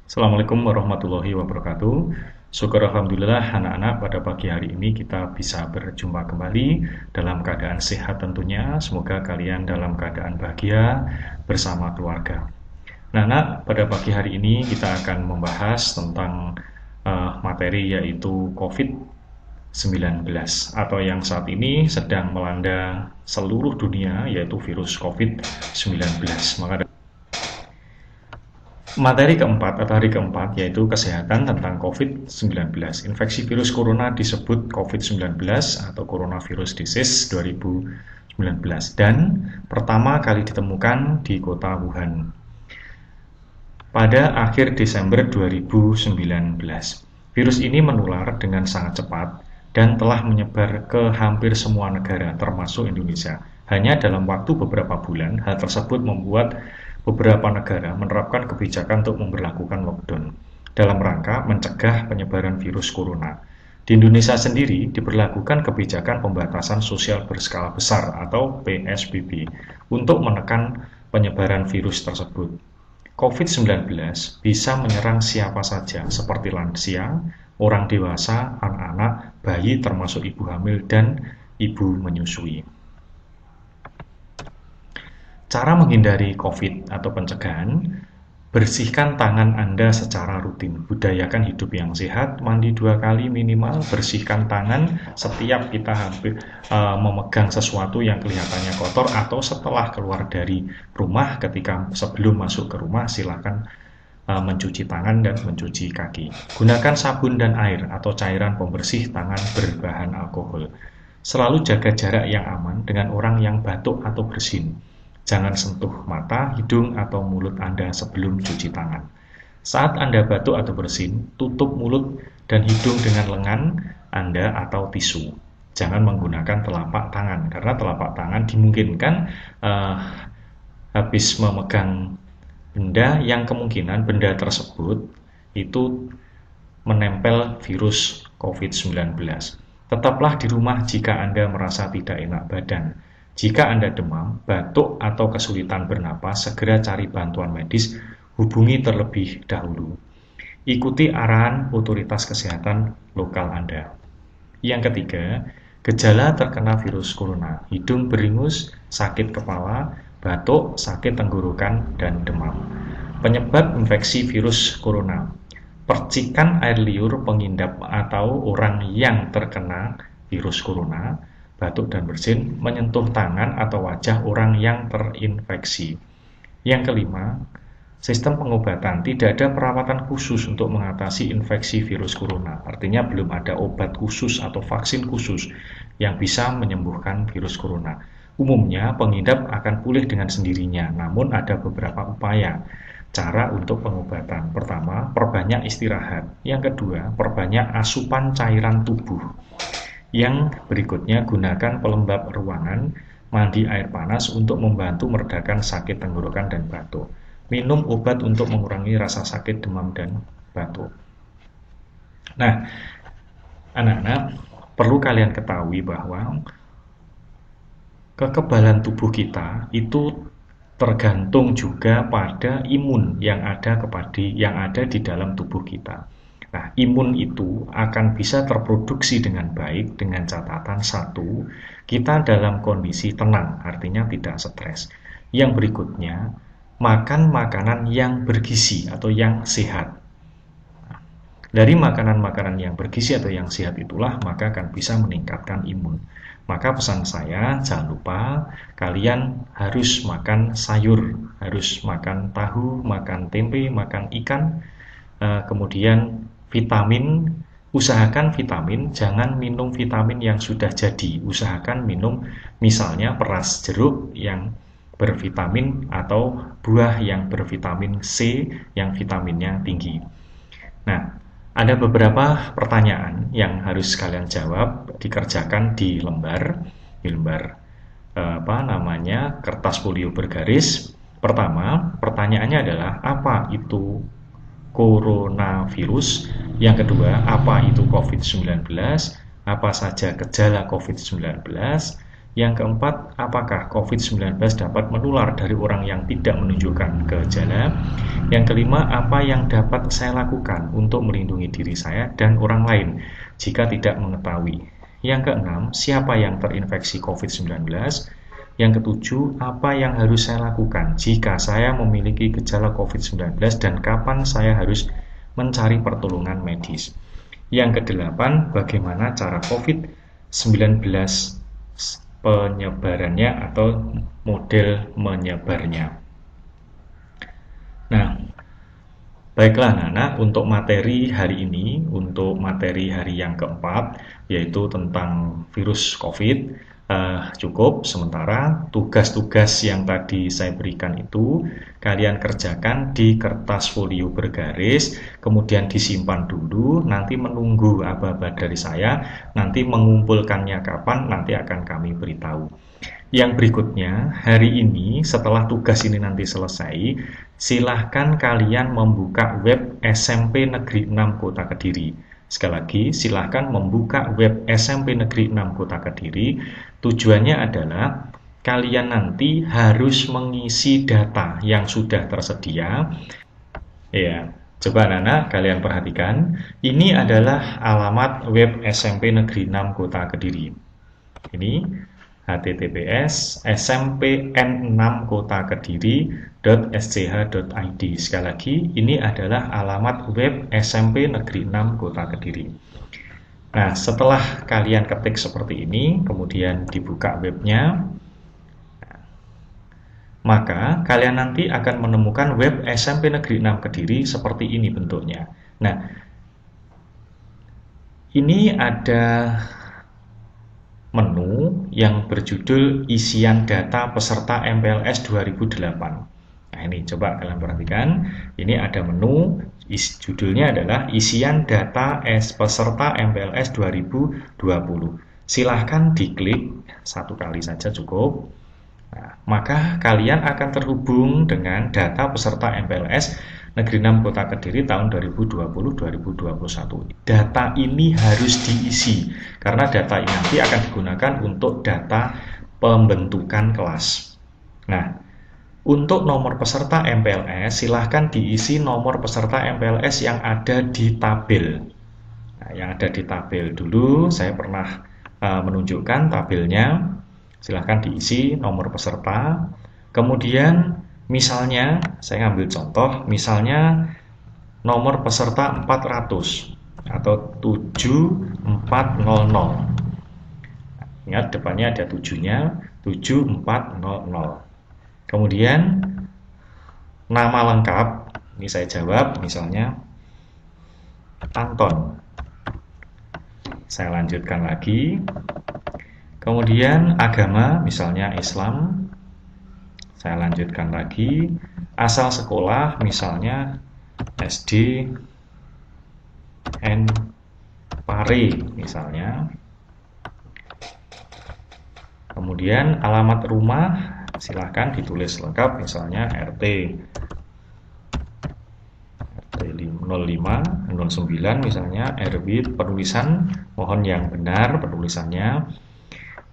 Assalamualaikum warahmatullahi wabarakatuh. Syukur Alhamdulillah anak-anak pada pagi hari ini kita bisa berjumpa kembali dalam keadaan sehat tentunya. Semoga kalian dalam keadaan bahagia bersama keluarga. Nah, anak, pada pagi hari ini kita akan membahas tentang materi yaitu COVID-19 atau yang saat ini sedang melanda seluruh dunia yaitu virus COVID-19. Maka materi keempat atau hari keempat yaitu kesehatan tentang COVID-19. Infeksi virus corona disebut COVID-19 atau Coronavirus Disease 2019 dan pertama kali ditemukan di kota Wuhan pada akhir Desember 2019. Virus ini menular dengan sangat cepat dan telah menyebar ke hampir semua negara termasuk Indonesia. Hanya dalam waktu beberapa bulan, hal tersebut membuat beberapa negara menerapkan kebijakan untuk memberlakukan lockdown dalam rangka mencegah penyebaran virus corona. Di Indonesia sendiri diberlakukan kebijakan pembatasan sosial berskala besar atau PSBB untuk menekan penyebaran virus tersebut. COVID-19 bisa menyerang siapa saja seperti lansia, orang dewasa, anak-anak, bayi termasuk ibu hamil dan ibu menyusui. Cara menghindari COVID atau pencegahan, bersihkan tangan Anda secara rutin. Budayakan hidup yang sehat, mandi 2 kali minimal, bersihkan tangan setiap kita hampir memegang sesuatu yang kelihatannya kotor atau setelah keluar dari rumah. Ketika sebelum masuk ke rumah, silakan mencuci tangan dan mencuci kaki. Gunakan sabun dan air atau cairan pembersih tangan berbahan alkohol. Selalu jaga jarak yang aman dengan orang yang batuk atau bersin. Jangan sentuh mata, hidung, atau mulut Anda sebelum cuci tangan. Saat Anda batuk atau bersin, tutup mulut dan hidung dengan lengan Anda atau tisu. Jangan menggunakan telapak tangan, karena telapak tangan dimungkinkan habis memegang benda yang kemungkinan benda tersebut itu menempel virus COVID-19. Tetaplah di rumah jika Anda merasa tidak enak badan. Jika Anda demam, batuk, atau kesulitan bernapas, segera cari bantuan medis, hubungi terlebih dahulu. Ikuti arahan otoritas kesehatan lokal Anda. Yang ketiga, gejala terkena virus corona, hidung beringus, sakit kepala, batuk, sakit tenggorokan, dan demam. Penyebab infeksi virus corona, percikan air liur pengindap atau orang yang terkena virus corona, batuk dan bersin, menyentuh tangan atau wajah orang yang terinfeksi. Yang kelima, sistem pengobatan. Tidak ada perawatan khusus untuk mengatasi infeksi virus corona. Artinya belum ada obat khusus atau vaksin khusus yang bisa menyembuhkan virus corona. Umumnya pengidap akan pulih dengan sendirinya, namun ada beberapa upaya cara untuk pengobatan. Pertama, perbanyak istirahat. Yang kedua, perbanyak asupan cairan tubuh. Yang berikutnya, gunakan pelembab ruangan, mandi air panas untuk membantu meredakan sakit tenggorokan dan batuk. Minum obat untuk mengurangi rasa sakit demam dan batuk. Nah, anak-anak, perlu kalian ketahui bahwa kekebalan tubuh kita itu tergantung juga pada imun yang ada di dalam tubuh kita. Nah, imun itu akan bisa terproduksi dengan baik dengan catatan satu, kita dalam kondisi tenang, artinya tidak stres. Yang berikutnya, makan makanan yang bergizi atau yang sehat. Dari makanan-makanan yang bergizi atau yang sehat itulah maka akan bisa meningkatkan imun. Maka pesan saya, jangan lupa kalian harus makan sayur, harus makan tahu, makan tempe, makan ikan, kemudian vitamin, usahakan vitamin, jangan minum vitamin yang sudah jadi. Usahakan minum misalnya peras jeruk yang bervitamin atau buah yang bervitamin C yang vitaminnya tinggi. Nah, ada beberapa pertanyaan yang harus kalian jawab, dikerjakan di lembar kertas folio bergaris. Pertama, pertanyaannya adalah apa itu coronavirus? Yang kedua, apa itu COVID-19? Apa saja gejala COVID-19? Yang keempat, apakah COVID-19 dapat menular dari orang yang tidak menunjukkan gejala? Yang kelima, apa yang dapat saya lakukan untuk melindungi diri saya dan orang lain jika tidak mengetahui? Yang keenam, siapa yang terinfeksi COVID-19? Yang ketujuh, apa yang harus saya lakukan jika saya memiliki gejala COVID-19 dan kapan saya harus mencari pertolongan medis? Yang kedelapan, bagaimana cara COVID-19 penyebarannya atau model menyebarnya. Nah, baiklah anak-anak, untuk materi hari ini, untuk materi hari yang keempat, yaitu tentang virus COVID, cukup sementara. Tugas-tugas yang tadi saya berikan itu kalian kerjakan di kertas folio bergaris, kemudian disimpan dulu, nanti menunggu aba-aba dari saya, nanti mengumpulkannya kapan, nanti akan kami beritahu. Yang berikutnya, hari ini setelah tugas ini nanti selesai, silahkan kalian membuka web SMP Negeri 6 Kota Kediri. Sekali lagi, silahkan membuka web SMP Negeri 6 Kota Kediri. Tujuannya adalah kalian nanti harus mengisi data yang sudah tersedia. Ya, coba anak-anak kalian perhatikan. Ini adalah alamat web SMP Negeri 6 Kota Kediri. Ini https smpn6kotakediri.sch.id. Sekali lagi, ini adalah alamat web SMP Negeri 6 Kota Kediri. Nah, setelah kalian ketik seperti ini, kemudian dibuka webnya, maka kalian nanti akan menemukan web SMP Negeri 6 Kediri seperti ini bentuknya. Nah, ini ada menu yang berjudul isian data peserta MPLS 2008. Nah, ini coba kalian perhatikan. Ini ada menu, judulnya adalah isian data peserta MPLS 2020. Silahkan diklik satu kali saja cukup. Nah, maka kalian akan terhubung dengan data peserta MPLS Negeri 6 Kota Kediri tahun 2020-2021. Data ini harus diisi karena data ini nanti akan digunakan untuk data pembentukan kelas. Nah, untuk nomor peserta MPLS silahkan diisi nomor peserta MPLS yang ada di tabel. Nah, yang ada di tabel dulu saya pernah menunjukkan tabelnya. Silahkan diisi nomor peserta. Kemudian misalnya, saya ambil contoh, misalnya nomor peserta 400 atau 7400. Ingat depannya ada 7-nya, 7400. Kemudian nama lengkap, ini saya jawab, misalnya Anton. Saya lanjutkan lagi. Kemudian agama, misalnya Islam. Saya lanjutkan lagi, asal sekolah misalnya SD N Pare misalnya. Kemudian alamat rumah silahkan ditulis lengkap misalnya RT 05 09 misalnya RW. Penulisan mohon yang benar penulisannya.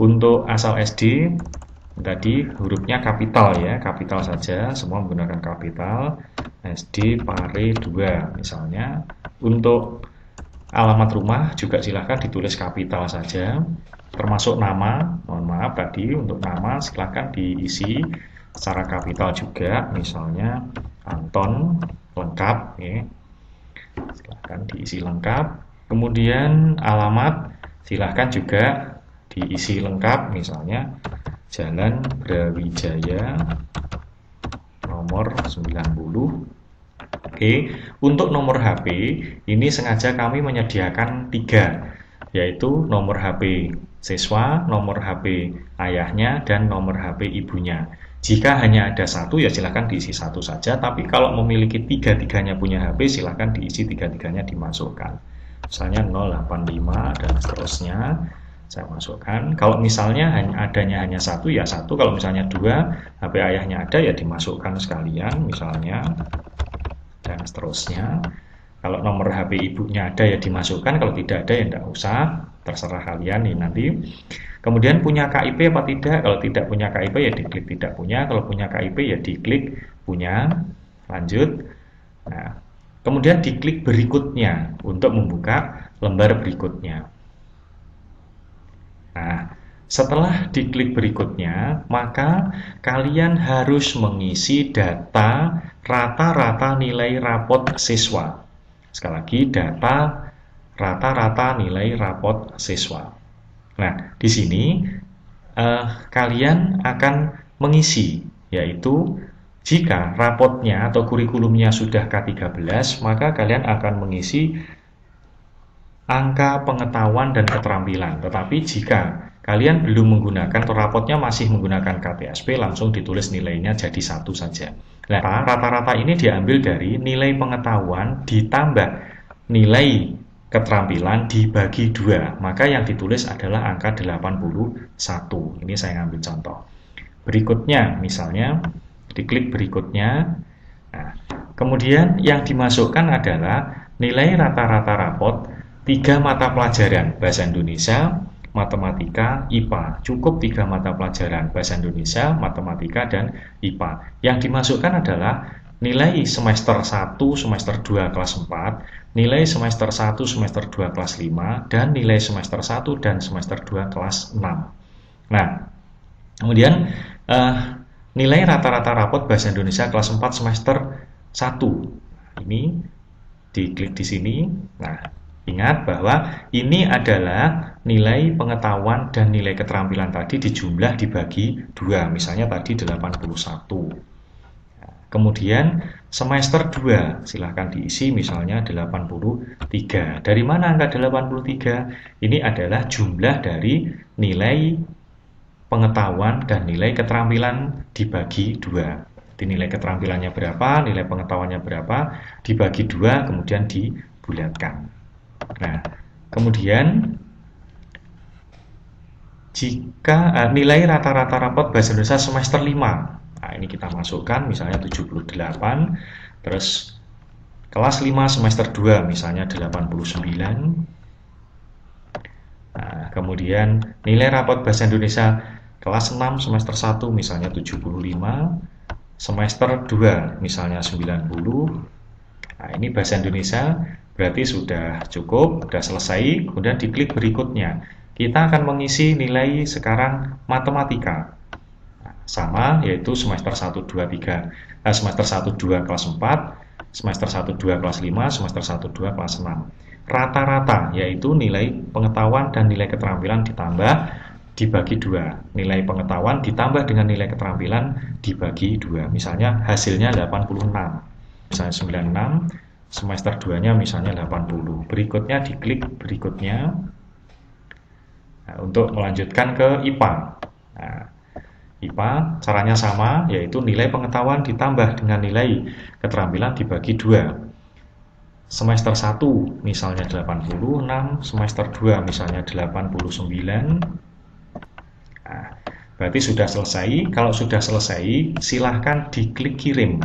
Untuk asal SD tadi hurufnya kapital ya, kapital saja, semua menggunakan kapital. SD Pare 2 misalnya. Untuk alamat rumah juga silahkan ditulis kapital saja, termasuk nama. Mohon maaf tadi untuk nama silahkan diisi secara kapital juga, misalnya Anton lengkap ya. Silahkan diisi lengkap. Kemudian alamat silahkan juga diisi lengkap, misalnya Jalan Brawijaya nomor 90. Oke, untuk nomor HP ini sengaja kami menyediakan 3, yaitu nomor HP siswa, nomor HP ayahnya, dan nomor HP ibunya. Jika hanya ada satu ya silahkan diisi satu saja, tapi kalau memiliki tiga-tiganya punya HP silahkan diisi tiga-tiganya dimasukkan. Misalnya 085 dan seterusnya. Saya masukkan. Kalau misalnya adanya hanya satu ya satu, kalau misalnya 2 HP ayahnya ada ya dimasukkan sekalian misalnya, dan seterusnya. Kalau nomor HP ibunya ada ya dimasukkan, kalau tidak ada ya tidak usah. terserah kalian nih nanti. Kemudian punya KIP apa tidak? Kalau tidak punya KIP ya diklik tidak punya, kalau punya KIP ya diklik punya, lanjut. Nah, kemudian diklik berikutnya untuk membuka lembar berikutnya. Nah, setelah diklik berikutnya, maka kalian harus mengisi data rata-rata nilai rapot siswa. Sekali lagi, data rata-rata nilai rapot siswa. Nah, di sini kalian akan mengisi, yaitu jika rapotnya atau kurikulumnya sudah K13, maka kalian akan mengisi angka pengetahuan dan keterampilan. Tetapi jika kalian belum menggunakan atau rapotnya masih menggunakan KTSP, langsung ditulis nilainya jadi 1 saja. Nah, rata-rata ini diambil dari nilai pengetahuan ditambah nilai keterampilan dibagi 2, maka yang ditulis adalah angka 81. Ini saya ambil contoh. Berikutnya, misalnya diklik berikutnya. Nah, kemudian yang dimasukkan adalah nilai rata-rata rapot 3 mata pelajaran, bahasa Indonesia, matematika, IPA. Cukup 3 mata pelajaran, bahasa Indonesia, matematika, dan IPA. Yang dimasukkan adalah nilai semester 1, semester 2, kelas 4, nilai semester 1, semester 2, kelas 5, dan nilai semester 1 dan semester 2, kelas 6. Nah, kemudian nilai rata-rata rapot bahasa Indonesia kelas 4 semester 1. Ini diklik di sini. Nah, ingat bahwa ini adalah nilai pengetahuan dan nilai keterampilan tadi dijumlah dibagi 2. Misalnya tadi 81. Kemudian semester 2, silahkan diisi misalnya 83. Dari mana angka 83? Ini adalah jumlah dari nilai pengetahuan dan nilai keterampilan dibagi 2. Jadi nilai keterampilannya berapa, nilai pengetahuannya berapa, dibagi 2, kemudian dibulatkan. Nah, kemudian jika nilai rata-rata rapot bahasa Indonesia semester 5, nah, ini kita masukkan misalnya 78, terus kelas 5 semester 2 misalnya 89. Nah, kemudian nilai rapot bahasa Indonesia kelas 6 semester 1 misalnya 75, semester 2 misalnya 90. Nah, ini bahasa Indonesia berarti sudah cukup, sudah selesai. Kemudian diklik berikutnya. Kita akan mengisi nilai sekarang matematika. Sama, yaitu semester 1, 2, 3, semester 1, 2, kelas 4, semester 1, 2, kelas 5, semester 1, 2, kelas 6. Rata-rata, yaitu nilai pengetahuan dan nilai keterampilan ditambah dibagi 2. Nilai pengetahuan ditambah dengan nilai keterampilan dibagi 2. Misalnya hasilnya 86. Misalnya 96, semester 2-nya misalnya 80. Berikutnya diklik berikutnya. Nah, untuk melanjutkan ke IPA. Nah, IPA caranya sama, yaitu nilai pengetahuan ditambah dengan nilai keterampilan dibagi 2. Semester 1 misalnya 86, semester 2 misalnya 89. Nah, berarti sudah selesai. Kalau sudah selesai, silahkan diklik kirim.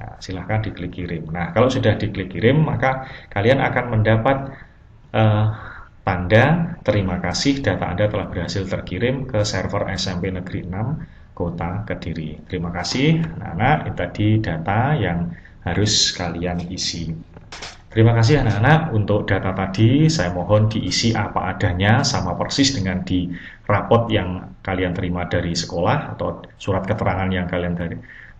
Nah, silahkan diklik kirim. Nah, kalau sudah diklik kirim, maka kalian akan mendapat tanda terima kasih, data Anda telah berhasil terkirim ke server SMP Negeri 6 Kota Kediri. Terima kasih anak-anak, ini tadi data yang harus kalian isi. Terima kasih anak-anak, untuk data tadi saya mohon diisi apa adanya, sama persis dengan di rapot yang kalian terima dari sekolah atau surat keterangan yang kalian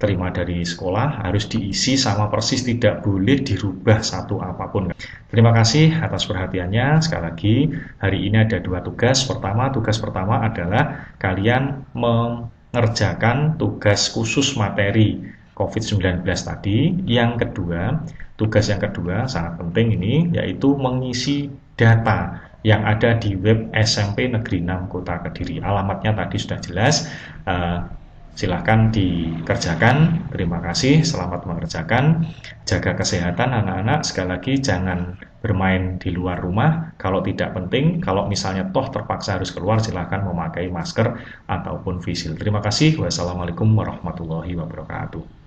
terima dari sekolah, harus diisi sama persis, tidak boleh dirubah satu apapun. Terima kasih atas perhatiannya. Sekali lagi, hari ini ada 2 tugas. Tugas pertama adalah kalian mengerjakan tugas khusus materi COVID-19 tadi. Yang kedua, tugas yang kedua sangat penting ini, yaitu mengisi data yang ada di web SMP Negeri 6 Kota Kediri. Alamatnya tadi sudah jelas. Silahkan dikerjakan. Terima kasih, selamat mengerjakan. Jaga kesehatan anak-anak. Sekali lagi, jangan bermain di luar rumah kalau tidak penting. Kalau misalnya toh terpaksa harus keluar, silahkan memakai masker ataupun face shield. Terima kasih. Wassalamualaikum warahmatullahi wabarakatuh.